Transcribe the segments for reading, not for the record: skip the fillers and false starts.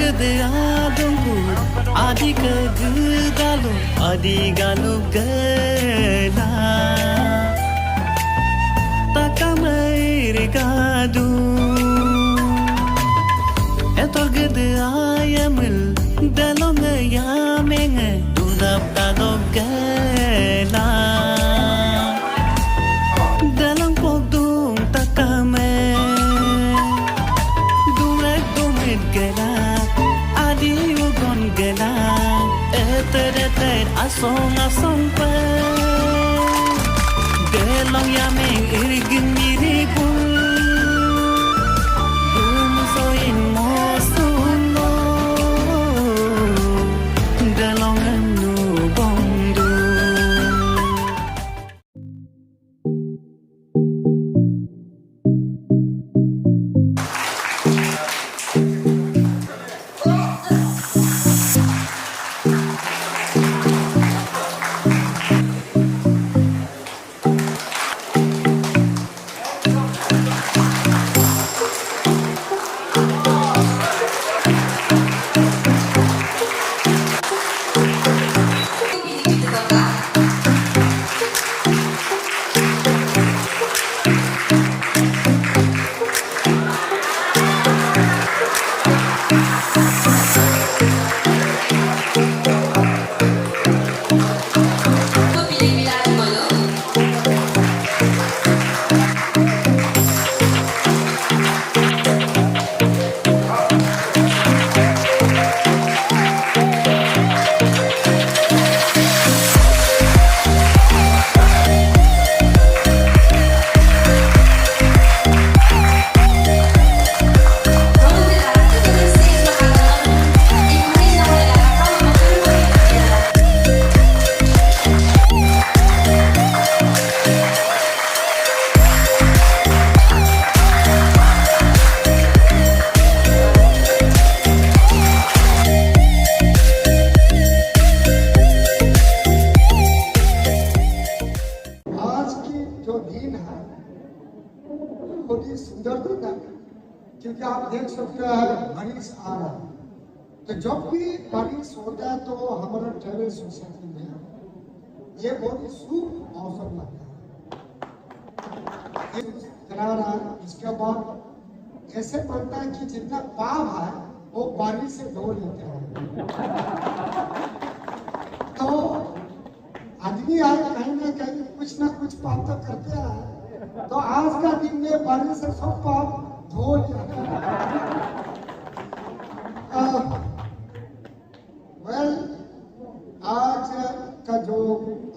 Adungku adi kegedalu adi galu gela takamai regadu eto gede ayamil dalong yameng tunap talog gela dalang pogdung takamai dumet dumet gela adi ugon gela eter asong asong pe delong yameng irigin miribul bumusoin mosuno delong anu bondu सुंदर दिन है क्योंकि आप देख सकते हैं बारिश आ रहा है। तो जब भी बारिश होता है तो हमारा ट्रेवल सोसाइटी में ये बहुत ही शुभ मौसम लगता है। करा रहा है इसके बाद ऐसे बनता है कि जितना पाप है वो बारिश से धो लेते हैं। तो आदमी आज कहीं ना कहीं कुछ ना कुछ पाप तो करते हैं। तो आज का दिन में बारिश से सब पाप धो लिया। आज का जो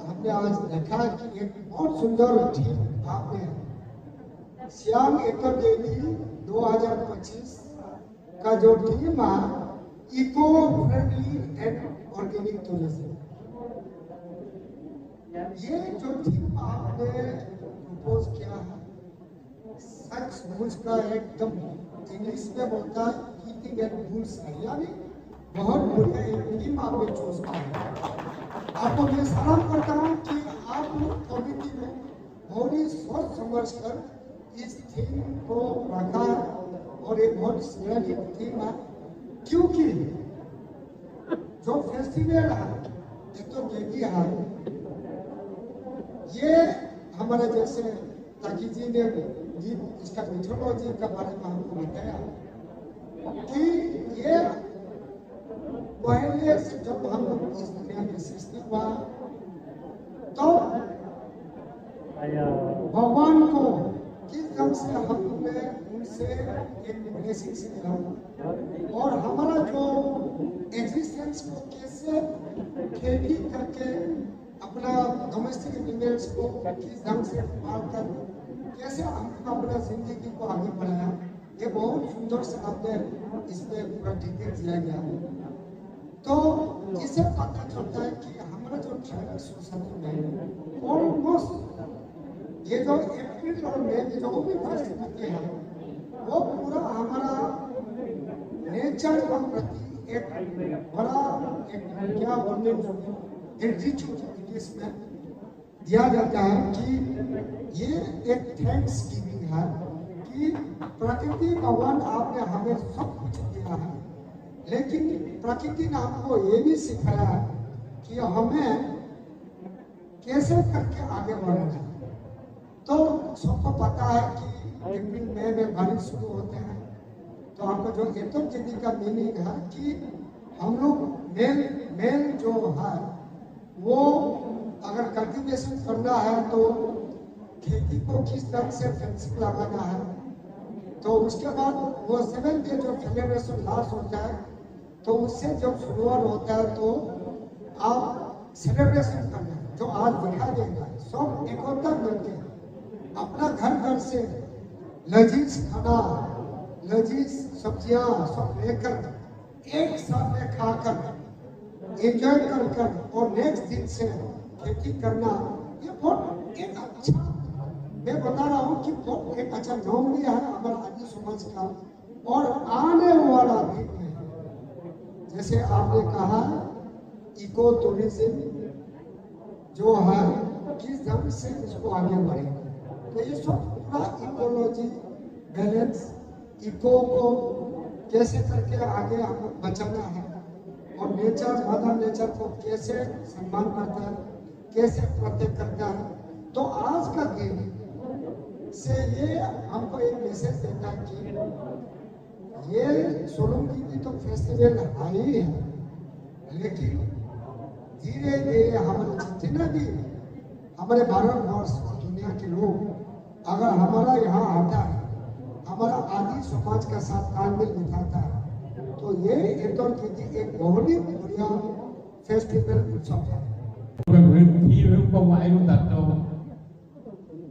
हमने आज देखा कि एक बहुत सुंदर थीम आपने श्याम एकम देवी 2025 का जो थीम है eco friendly and organic tourism. ये जो थीम आपने प्रपोज किया है सच मुझका एकदम इंग्लिश में बोलता है ईटिंग एंड बुल्स यानी बहुत बढ़िया एक थीम आपने चूज किया है। आपको मैं सलाम करता हूँ कि आप लोग कमिटी में बहुत ही सोच समझ कर इस थीम को रखा है और एक बहुत स्पेशल थीम है क्योंकि जो फेस्टिवल है एक तो बेटी है ये हमारे जैसे ताकि जी ने इसका मिथोलॉजी के बारे में हमको बताया कि ये पहले से जब हम इस दुनिया में सृष्टि हुआ तो भगवान को किस ढंग से हमने उनसे एक ब्लेसिंग से मिला और हमारा जो एग्जिस्टेंस को कैसे खेती करके अपना डोमेस्टिक एनिमल्स को किस ढंग से पालकर कैसे हमने अपना जिंदगी को आगे बढ़ाया ये बहुत सुंदर से आपने इसमें पूरा डिटेल दिया गया। तो इससे पता चलता है कि हमारा जो ट्राइबल सोसाइटी में ऑलमोस्ट ये जो अप्रैल और मई में जो भी फेस्टिवल है वो पूरा हमारा नेचर के प्रति एक बड़ा एक क्या बोलते हैं इंग्लिश में दिया जाता है कि ये एक थैंक्स गिविंग है कि प्रकृति भगवान आपने हमें सब कुछ दिया है लेकिन प्रकृति ने हमको ये भी सिखाया कि हमें कैसे करके आगे बढ़ना है। तो सबको पता है कि अप्रैल मई में बारिश शुरू होते हैं, तो हमको जो एतम खेती का मीनिंग है कि हम लोग मेल जो है वो अगर कल्टीवेशन करना है तो खेती को किस तरह से फेंसिंग लगाना है, तो उसके बाद वो 7 डे जो सेलिब्रेशन लास्ट होता है तो उससे जब शुरुआत होता है तो आप सेलिब्रेशन करना है जो आज दिखा देगा सब इकट्ठा मिलकर अपना घर से लजीज खाना लजीज सब्जियां सब लेकर एक साथ में खाकर एंजॉय कर और नेक्स्ट दिन से खेती करना, ये बहुत एक अच्छा, मैं बता रहा हूँ कि बहुत एक अच्छा नाम भी है हमारा आदि समाज का। और आने वाला दिन में जैसे आपने कहा इको टूरिज्म जो है किस ढंग से इसको आगे बढ़ेगा, तो ये सब पूरा इकोलॉजी बैलेंस इको को कैसे करके आगे हमको बचाना है और नेचर मदर नेचर को कैसे सम्मान करता है, कैसे प्रोटेक्ट करता है। तो आज का दिन से ये हमको एक मैसेज देता है कि ये सोलंकी की तो फेस्टिवल आई है, लेकिन धीरे धीरे हमारे जितने भी हमारे भारतवर्ष और दुनिया के लोग अगर हमारा यहाँ आता है, हमारा आदि समाज का साथ तालमेल बिठाता है, तो ये एतम खेती एक बहुत ही बढ़िया फेस्टिवल उत्सव है।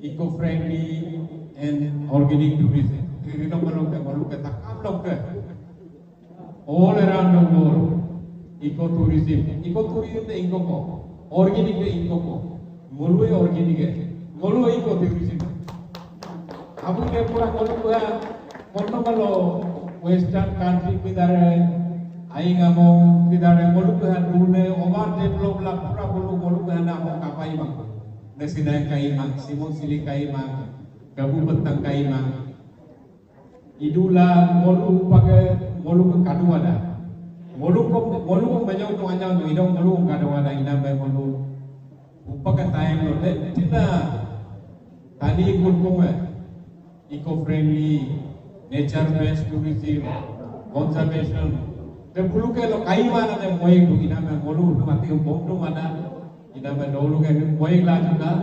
Eco-friendly and organic tourism. All around the world, ecotourism. Ecotourism is ingo, organic is ingo, molu is organic, molu is ecotourism. Abu ke pura molu malo Western country pidare, aing among pidare molu ke dune overdevelop la pura molu ke na among kapai bang. Nasidayan kaimang, Simon Sili kaimang, Kabupatang kaimang, Idula molu pakai molu ke kaduada, molu ko banyak tu anjang tu idong molu kaduada ina bay molu, upakan tayang lo deh kita tadi kulkung eco-friendly, nature-based tourism, conservation, deh molu ke lo kaimana deh moy tu ina bay molu mati bom tu mana. Ina menolak yang boleh laju kan,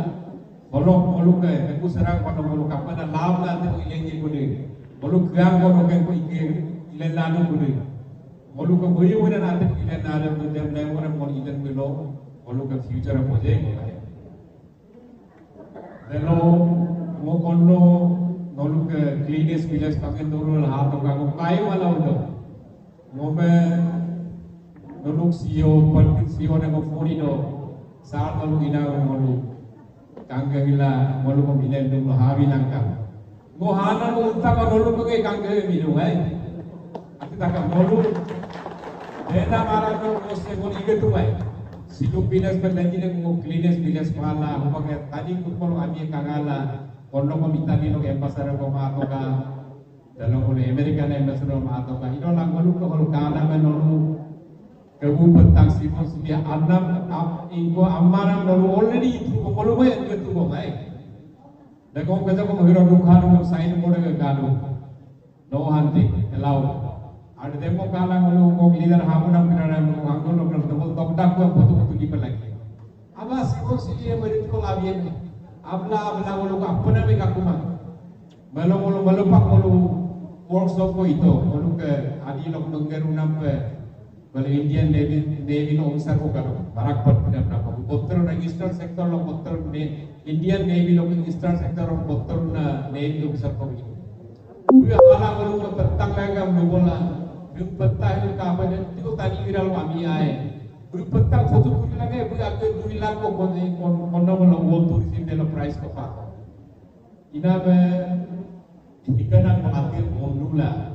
bolok ke, aku serang pada bolok apa dah law lah tu ilang je boleh, bolok kerang bolok yang ilang lalu boleh, bolok ke boyu mana nanti ilang lalu tu dia mulai orang mau ilang belok, bolok ke future apa je boleh. Lalu mau kono bolok ke cleanest village pakai turun hal tu kamu kai malah udah, mau bolok CEO, politik CEO dengan phone itu. Saat malu ina malu kangge gila malu pemilihan tu habi nangkap mohana ulta ka malu pakai kangge milu ati tak malu beda mara tu mesti pun ikut tu silu bilas berlanjut dengan cleanest bilas pala pakai tadi kupol ami kangala kono meminta ni no embassador ko maato ka dalam oleh American ambassador maato ka ino lang malu ko kala menolu Kabupatang Simon Sili Anam ingko amaran lalu already itu malu bay itu kau bay. Dekong kerja kau hero dukhan kau sign mode ke galu, no hunting allowed. Ada demo kala malu kau leader hamunam kerana malu angkol lalu double tokdak kau foto di pelagi. Aba Simon Sili merit kau labian, abla malu kau apa nama kakuman. Malu pak malu workshop kau itu malu ke adi lok nunggu nampe. Kalau Indian Navy no officer ko karo barak pat pinam na ko bottor na eastern sector lo bottor ne Indian Navy lo eastern sector lo bottor na Navy officer ko ni ui hala ko lo petang laga bola yung petang ka pa ne tiko tani viral ami ae ui petang foto ko lage ui agke 2 lakh ko kono lo wol tourism de lo price ko pa ina be ikanan mo atir bondula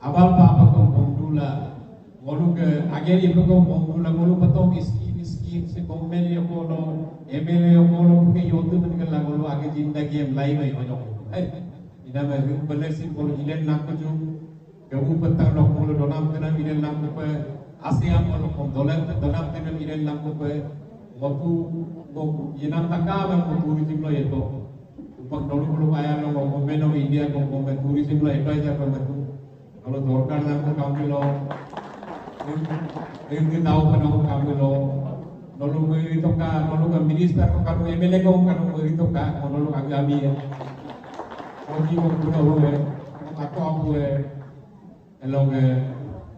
abal papa ko bondula Malu ke agen ibu kau malu patong miskin se komen yang malu MLA yang malu ke youtube dengan lagu malu agen zindagi yang lain macam macam. Ina mahu belasin malu ilen nak tu Kamu petang lok mulu donam tena minel lam pe Asia mulu kom donam tena minel lam pe waktu ko yenam takam ko tourism lo itu upang dolu mulu ayah lo ko meno India ko tourism lo itu aja ko metu kalau dorkar lam ko kami lo ini tahu kan kami lo dolu mulu itu ka dolu ka minister ko kan MLA ko kan itu ka dolu kami ya Oji mo kuna huwe ako huwe elong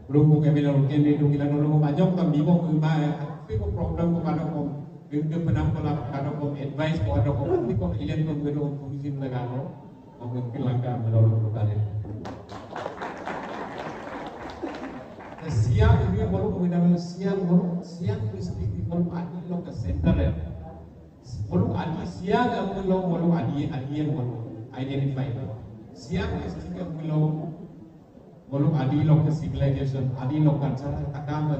rumung kami lalu kini tu kita nolu banyak kami mo kuma tapi ko problem ko kada ko gende penam ko la kada ko advice ko kada ko tapi ko ilen ko gelo tourism negaro ko mungkin langka melolu ko kali siang ini baru kemudian siang perspektif baru adi lo ke center ya baru adi siang kamu lo baru adi yang baru identify siang istilah belum adi lo ke civilization adi lo culture takam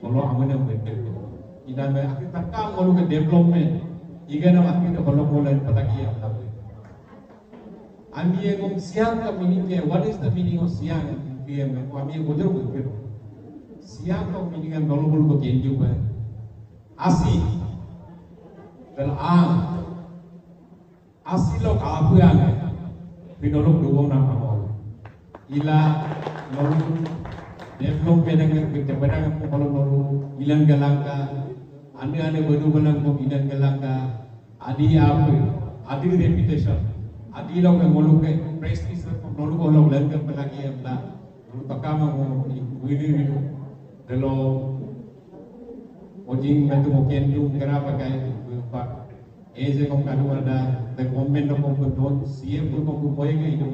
kalau amane betul ida me akhir takam kalau ke development iga na akhir kalau mulai pataki apa ami yang siang ka meaning ke what is the meaning of siang dia me ami bodoh betul siang ka meaning ang dulu ko kenju ba asi dan asilo ka apuan pinolok duwong na kamol ila nolu development dengan kebenaran ko kalau nolu ilang galangka ane badu balang ko ilang galangka adi apu adi reputation adi lo ke molu ke prestige ko nolu ko lo langka pelagi amla nolu takama mo ini delo ojing metu mo kendu kerapa kay pak Eze kong kanu ada the government kong kudon siye pun kong kumoy ke itu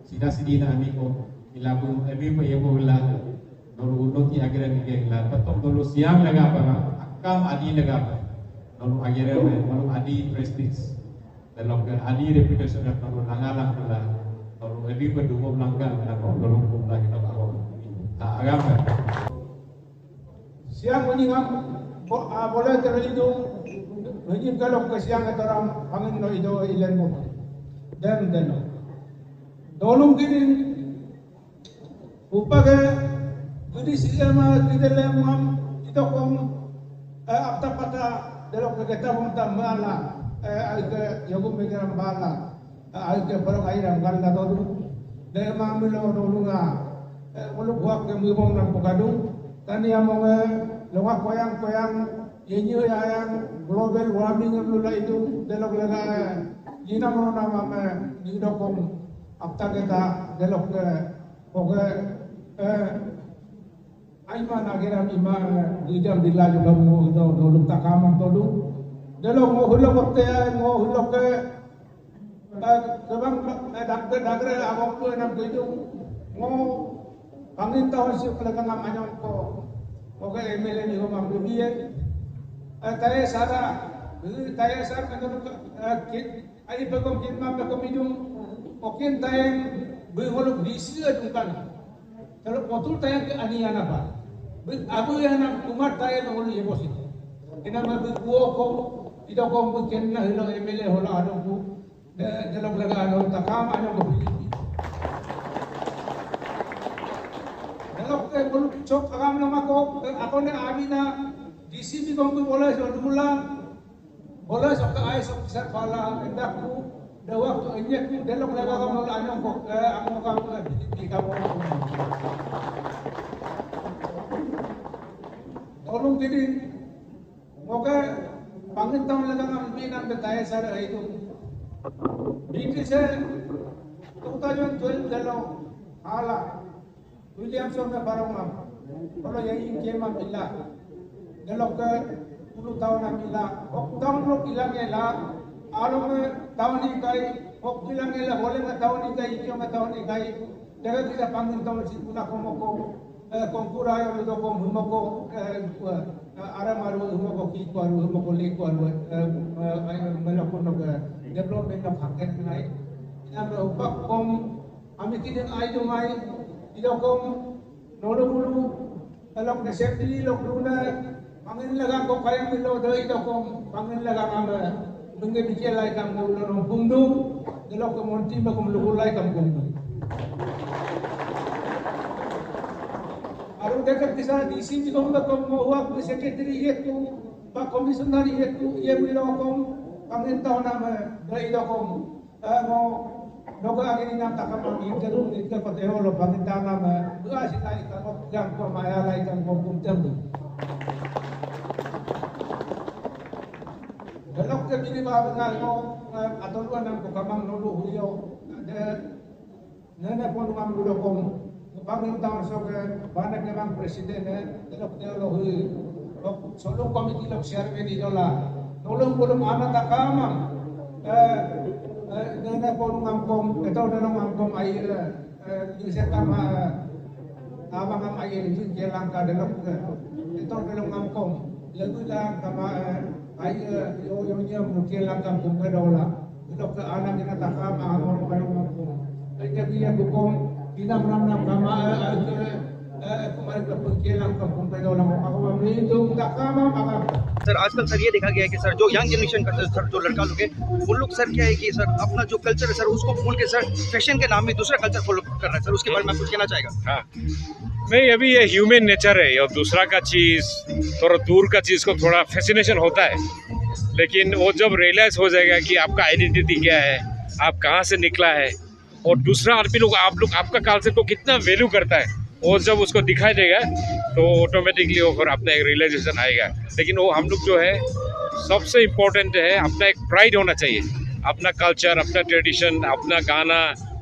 sida sidina ami ko ilabu ebi pa yebo la dulu uno ti agera ni ke la patok dulu siang laga pa akam adi laga pa dulu agera me dulu adi prestige dalam ke adi reputation at dulu nangalang pula dulu ebi pa dumo langka na ko dulu pun lagi na ko ta agam siang menyingap boleh terlidu Hanya kalau kesiang atau orang angin no itu ilan mo dan dolong kini upage gudi siama kita lemam itu kong apta pada dalam kegiatan kita mala alke yagu megang mala alke barang air angkar nggak tahu dan mamilo dolunga walau buat kemibong nang pukadu tani among lewat koyang ini yang global warming itu delok lega jina mo na mama ni dokom apta kita delok ke oke aiman agira mima dijam dilaju kamu do doluk takamam todu delok mo hulok okte mo hulok ke kabang dagre agok ko na itu mo pangin tahu si lega ngamanyon ko oke MLA ni ko mambiye Taya sara menurut ay bagong kinma bagong midung okin tayang behulog disi adungkan kalau potul tayang ke anian apa abu yang nak kumar tayang menghulu yebos itu ina mabuo ko ito ko mungkin na hilo MLA hola ano ko dalam laga ano takam ano ko dalam ke bulu chok agam nama ko ako na abi na di sini kongku boleh sebulan boleh sok ay sok besar pala endakku dah waktu injek dalam lega kamu anyong kok aku kamu di kamu tolong jadi moga pangin tahun lega kamu minat betaya sara itu ini saya tukajon tuh dalam ala Williamson na barang kalau yang ingin mamila Delok ke 10 tahun amila, 10 tahun lo ilang ela, along tahun ikai, 10 ilang ela, boleh tahun ikai, ikyo tahun ikai, jaga kita pangin tahun si kuna komoko, kongkura yo lo kom humoko, aramaru humoko kiko, humoko liko, melokon lo development of haket nai, ina upak kom, amikin ay dumay, ilo kom, nolo mulu, alok na safety lo kruna. Pangin lagang ko kayang milo do ito kong pangin lagang ang mungkin bicelay kang ulo ng bundong dilo ko monti ba kung lugulay kang bundong dekat di sana di sini kong huwag secretary itu pak komisioner itu ia bilang kong pangintah nama dari kong mau noga agini nam takam ang interun itu pateo lo pangintah nama dua sila ikan yang pemaya ikan kong terdu. Kalau kita pilih bahagian atau luar nam kamang nolu huyo nana pun kam dulu kong pangintah sok banyak memang presiden telok telok solo komiti lok share di dola nolong belum anak takamang nana pun ngam ito na ngam ay isa tama abang am ay jelang ka delok ito delok ngam lagu lang kama ay yung mungkin lang kam dola delok ka anak kita takam amon balong ngam ay kabiya bukom Kinam-nam kama kemarin kepentingan kampung pedalang aku melindung tak kama maka sir आजकल sir ये देखा गया है कि sir जो young generation का sir जो लड़का लोग है वो लोग सर क्या है कि सर अपना जो कल्चर है सर उसको भूल के सर फैशन के नाम में दूसरा कल्चर फॉलो कर रहा है सर उसके बारे में कुछ कहना चाहेगा। हाँ नहीं अभी ये ह्यूमन नेचर है और दूसरा का चीज़ थोड़ा दूर का चीज़ को थोड़ा फैसिनेशन होता है लेकिन वो जब रियलाइज हो जाएगा कि आपका आइडेंटिटी क्या है आप कहाँ से निकला है और दूसरा आदमी लोग आपका कल्चर को कितना वैल्यू करता है वो जब उसको दिखाई देगा तो ऑटोमेटिकली वो फिर अपना एक रियलाइजेशन आएगा। लेकिन वो हम लोग जो है सबसे इम्पोर्टेंट है अपना एक प्राइड होना चाहिए अपना कल्चर अपना ट्रेडिशन अपना गाना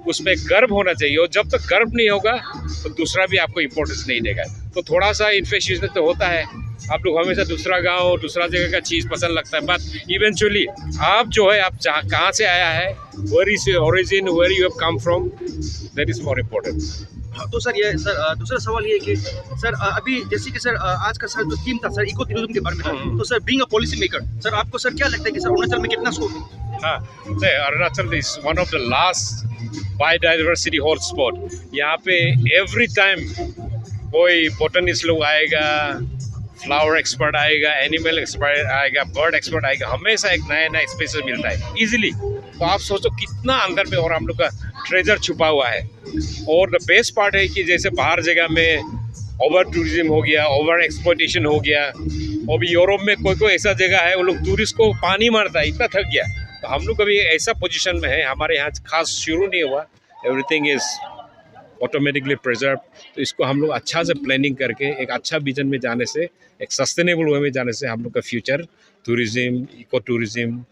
उसमें गर्व होना चाहिए और जब तक गर्व नहीं होगा तो दूसरा भी आपको इम्पोर्टेंस नहीं देगा। तो थोड़ा सा इन्फेक्शन तो होता है आप लोग हमेशा दूसरा गांव दूसरा जगह का चीज़ पसंद लगता है बट इवेंचुअली आप जो है आप कहाँ से आया है where is origin where you have come from that is more important. तो सर ये सर दूसरा सवाल ये है कि सर अभी जैसे कि सर आज का सर जो थीम था सर इको टूरिज्म के बारे में था तो sir being a policy maker sir आपको सर क्या लगता है कि सर अरुणाचल में कितना स्कोप है? हाँ Arunachal is one of the last biodiversity hotspot. यहाँ पे एवरी टाइम कोई बोटनिस्ट लोग आएगा फ्लावर एक्सपर्ट आएगा एनिमल एक्सपर्ट आएगा बर्ड एक्सपर्ट आएगा हमेशा एक नया नया स्पेशल मिलता है इजीली। तो आप सोचो कितना अंदर में और हम लोग का ट्रेजर छुपा हुआ है। और द बेस्ट पार्ट है कि जैसे बाहर जगह में ओवर टूरिज्म हो गया ओवर एक्सप्लॉयटेशन हो गया और भी यूरोप में कोई ऐसा जगह है वो लोग टूरिस्ट को पानी मारता है इतना थक गया। तो हम लोग अभी ऐसा पोजीशन में है हमारे यहाँ खास शुरू नहीं हुआ एवरीथिंग इज़ ऑटोमेटिकली प्रिजर्व। तो इसको हम लोग अच्छा से प्लानिंग करके एक अच्छा विजन में जाने से एक सस्टेनेबल वे में जाने से हम लोग का फ्यूचर टूरिज्म इको टूरिज्म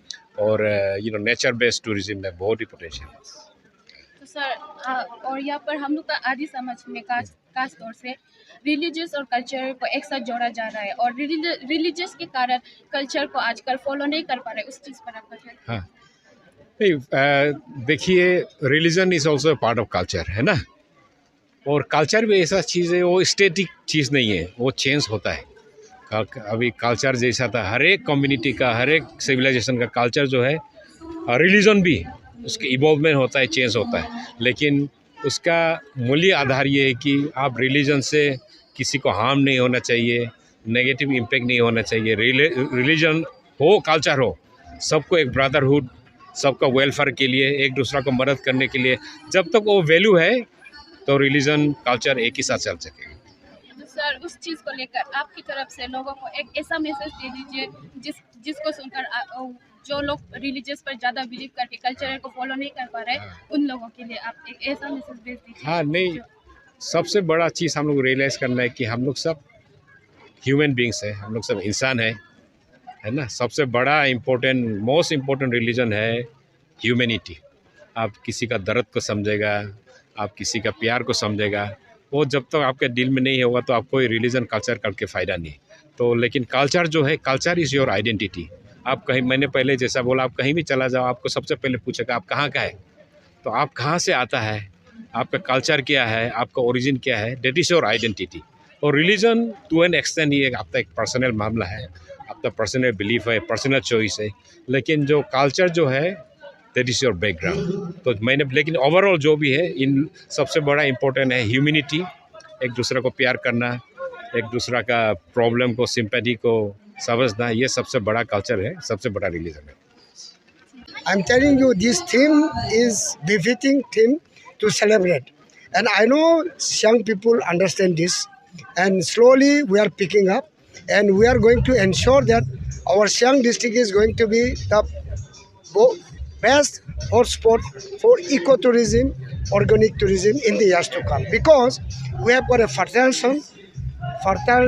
और नेचर बेस्ड टूरिज्म में बहुत ही पोटेंशियल है। तो सर और यहाँ पर हम लोग का आदि समाज में खास तौर से रिलीजियस और कल्चर को एक साथ जोड़ा जा रहा है और रिलीजियस के कारण कल्चर को आजकल फॉलो नहीं कर पा रहे उस चीज़ पर आपका क्या? हाँ नहीं देखिए religion is also part of culture है ना और कल्चर भी ऐसा चीज़ है वो स्टेटिक चीज़ नहीं है वो चेंज होता है। अभी कल्चर जैसा था हर एक कम्युनिटी का हर एक सिविलाइजेशन का कल्चर जो है रिलीजन भी उसके इवॉल्वमेंट होता है चेंज होता है लेकिन उसका मूल्य आधार ये है कि आप रिलीजन से किसी को हार्म नहीं होना चाहिए नेगेटिव इम्पैक्ट नहीं होना चाहिए। रिलीजन हो कल्चर हो सबको एक ब्रदरहुड सबका वेलफेयर के लिए एक दूसरा को मदद करने के लिए जब तक वो वैल्यू है तो रिलीजन कल्चर एक ही साथ चल सकेगा। तो सर उस चीज़ को लेकर आपकी तरफ से लोगों को एक ऐसा मैसेज दे दीजिए जिसको सुनकर जो लोग रिलीजियस पर ज़्यादा बिलीव करके कल्चर को फॉलो नहीं कर पा रहे उन लोगों के लिए आप एक ऐसा मैसेज भेज दीजिए। हाँ नहीं सबसे बड़ा चीज़ हम लोग रियलाइज़ करना है कि हम लोग सब ह्यूमन बींग्स हैं हम लोग सब इंसान है ना। सबसे बड़ा इम्पोर्टेंट मोस्ट इम्पोर्टेंट रिलीजन है ह्यूमैनिटी। आप किसी का दर्द को समझेगा आप किसी का प्यार को समझेगा वो जब तक आपके दिल में नहीं होगा तो आपको रिलीजन कल्चर करके फ़ायदा नहीं। तो लेकिन कल्चर जो है कल्चर इज़ योर आइडेंटिटी। आप कहीं मैंने पहले जैसा बोला आप कहीं भी चला जाओ आपको सबसे पहले पूछेगा आप कहाँ का है तो आप कहाँ से आता है आपका कल्चर क्या है आपका ओरिजिन क्या है दैट इज़ योर आइडेंटिटी। और रिलीजन टू एन एक्सटेंड ये आपका एक पर्सनल मामला है आपका पर्सनल बिलीफ है पर्सनल चॉइस है लेकिन जो कल्चर जो है दैट इज़ योर बैकग्राउंड। तो मैंने लेकिन ओवरऑल जो भी है इन सबसे बड़ा इम्पोर्टेंट है ह्यूमैनिटी एक दूसरे को प्यार करना एक दूसरा का प्रॉब्लम को सिंपैथी को समझना ये सबसे बड़ा कल्चर है सबसे बड़ा रिलीजन है। I'm telling you this theme is befitting theme to celebrate and I know young people understand this and slowly we are picking up, and we are going to ensure that our Siang district is going to be the best hotspot for ecotourism, organic tourism in the years to come, because we have got a fertile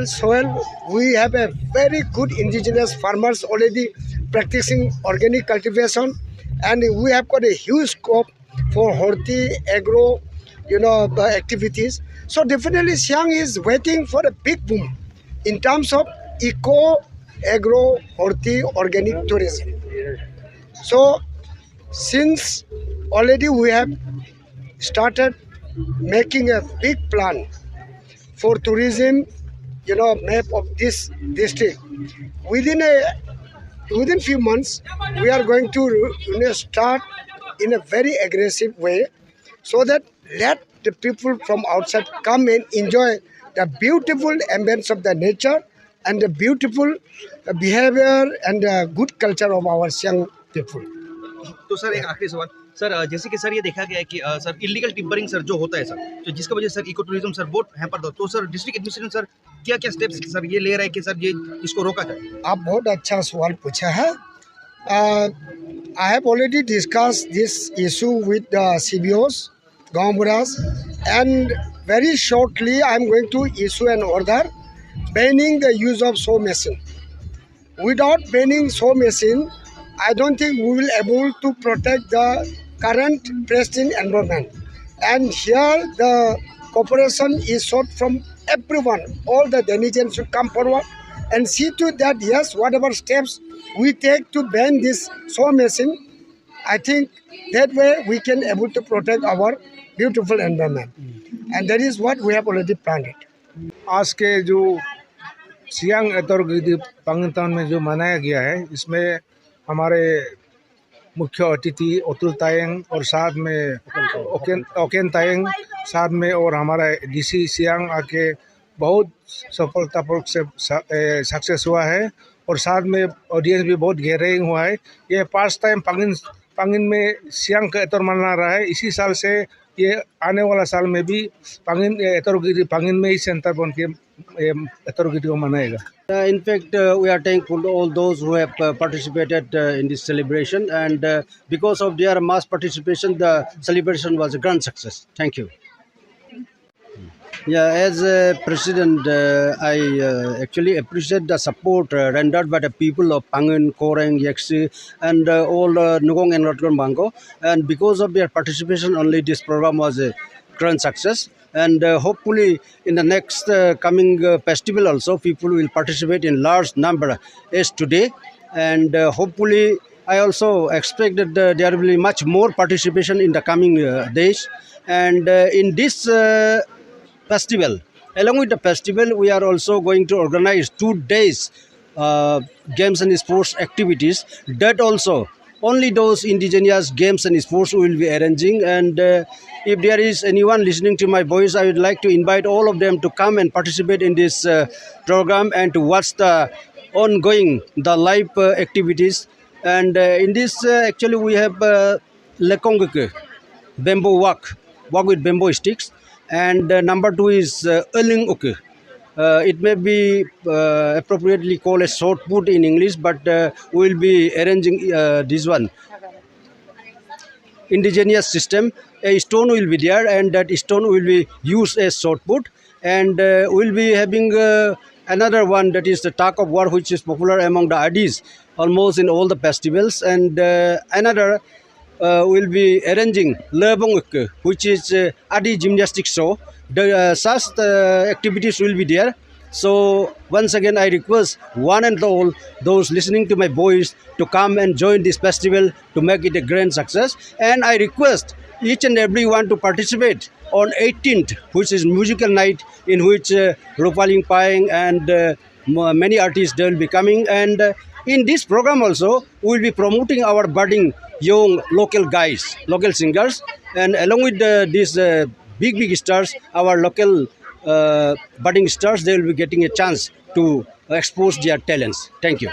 soil. We have a very good indigenous farmers already practicing organic cultivation, and we have got a huge scope for horti, agro, activities. So definitely Siang is waiting for a big boom in terms of eco, agro, horti, organic tourism. So since already we have started making a big plan for tourism, map of this district, within few months we are going to start in a very aggressive way, so that let the people from outside come and enjoy the beautiful ambience of the nature and the beautiful behavior and the good culture of our Siang people. तो sir एक आखिरी सवाल sir, जैसे कि sir ये देखा गया है कि सर इलीगल टिम्बरिंग सर जो होता है सर, तो जिसकी वजह से सर इको टूरिज्म सर बहुत हैम्पर होता है, तो सर डिस्ट्रिक्ट एडमिनिस्ट्रेशन सर क्या क्या स्टेप्स सर ये ले रहा है कि सर ये इसको रोका जाए? आप बहुत अच्छा सवाल पूछा है. I have already discussed this issue with the CBOs, Gaon Buras, and very shortly I am going to issue an order banning the use of saw machine. Without banning saw machine, I don't think we will able to protect the current pristine environment. And here the cooperation is sought from everyone. All the denizens should come forward and see to that, yes, whatever steps we take to ban this saw machine, I think that way we can able to protect our beautiful environment. And that is what we have already planned it. आज के जो सियांग ऐतरगिरी पांगितान में जो मनाया गया है, इसमें हमारे मुख्य अतिथि अतुल तायंग और साथ में ओकेन तायंग साथ में और हमारा डीसी सियांग आके बहुत सफलतापूर्वक से सक्सेस हुआ है, और साथ में ऑडियंस भी बहुत गहराई हुआ है. ये फर्स्ट टाइम पांगिन में सियांग का ऐतर मना रहा है. इसी साल से ये आने वाला साल में भी पांगिन ऐतरगिरी पांगिन में ही सेंटर बन के ऐतरगिरी को मनाएगा. In fact, we are thankful to all those who have participated in this celebration, and because of their mass participation, the celebration was a grand success. Thank you. Yeah, as President, I actually appreciate the support rendered by the people of Pangin, Koreng, Yeksi, and all Nugong and Rotgon Bango. And because of their participation, only this program was a grand success. And hopefully in the next coming festival also, people will participate in large number as today. And hopefully I also expect that there will be much more participation in the coming days. And in this festival, along with the festival, we are also going to organize 2 days games and sports activities. That also only those indigenous games and sports we will be arranging. And if there is anyone listening to my voice, I would like to invite all of them to come and participate in this program and to watch the ongoing live activities. And in this actually we have lekongke, bamboo walk with bamboo sticks, and number 2 is eling uke. It may be appropriately called a short put in English, but we will be arranging this one. Indigenous system, a stone will be there, and that stone will be used as short put. And we'll be having another one, that is the Talk of War, which is popular among the Adis almost in all the festivals. And another will be arranging Lebong Ukke, which is Adi gymnastics show. Such activities will be there. So once again I request one and all those listening to my voice to come and join this festival to make it a grand success. And I request each and everyone to participate on 18th, which is musical night, in which Rupaling Paeng and many artists they will be coming. And in this program also we will be promoting our budding young local guys, local singers, and along with these big stars, our local budding stars, they will be getting a chance to expose their talents. Thank you.